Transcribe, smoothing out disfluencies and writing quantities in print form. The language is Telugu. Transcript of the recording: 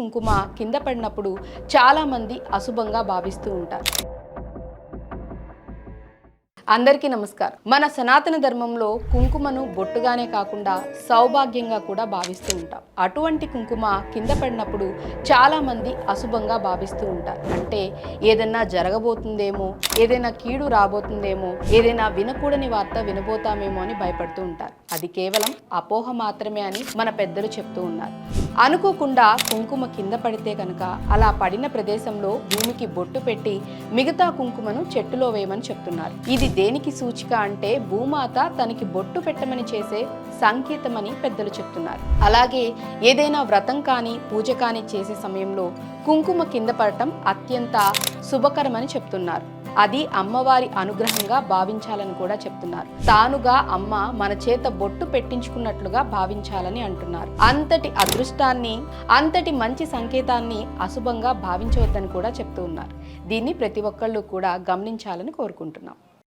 కుంకుమ కింద పడినప్పుడు చాలామంది అశుభంగా భావిస్తూ ఉంటారు. అందరికీ నమస్కారం. మన సనాతన ధర్మంలో కుంకుమను బొట్టుగానే కాకుండా సౌభాగ్యంగా కూడా భావిస్తూ ఉంటాం. అటువంటి కుంకుమ కింద పడినప్పుడు చాలా మంది అశుభంగా భావిస్తూ ఉంటారు. అంటే ఏదైనా జరగబోతుందేమో, ఏదైనా కీడు రాబోతుందేమో, ఏదైనా వినకూడని వార్త వినబోతామేమో అని భయపడుతూ ఉంటారు. అది కేవలం అపోహ మాత్రమే అని మన పెద్దలు చెప్తూ ఉన్నారు. అనుకోకుండా కుంకుమ కింద పడితే కనుక అలా పడిన ప్రదేశంలో భూమికి బొట్టు పెట్టి మిగతా కుంకుమను చెట్టులో వేయమని చెప్తున్నారు. ఇది దేనికి సూచిక అంటే భూమాత తనకి బొట్టు పెట్టమని చేసే సంకేతమని పెద్దలు చెప్తున్నారు. అలాగే ఏదైనా వ్రతం కానీ పూజ కానీ చేసే సమయంలో కుంకుమ కింద పడటం అత్యంత శుభకరమని చెప్తున్నారు. అది అమ్మవారి అనుగ్రహంగా భావించాలని కూడా చెప్తున్నారు. తానుగా అమ్మ మన చేత బొట్టు పెట్టించుకున్నట్లుగా భావించాలని అంటున్నారు. అంతటి అదృష్టాన్ని, అంతటి మంచి సంకేతాన్ని అశుభంగా భావించవద్దని కూడా చెప్తూ ఉన్నారు. దీన్ని ప్రతి ఒక్కళ్ళు కూడా గమనించాలని కోరుకుంటున్నాం.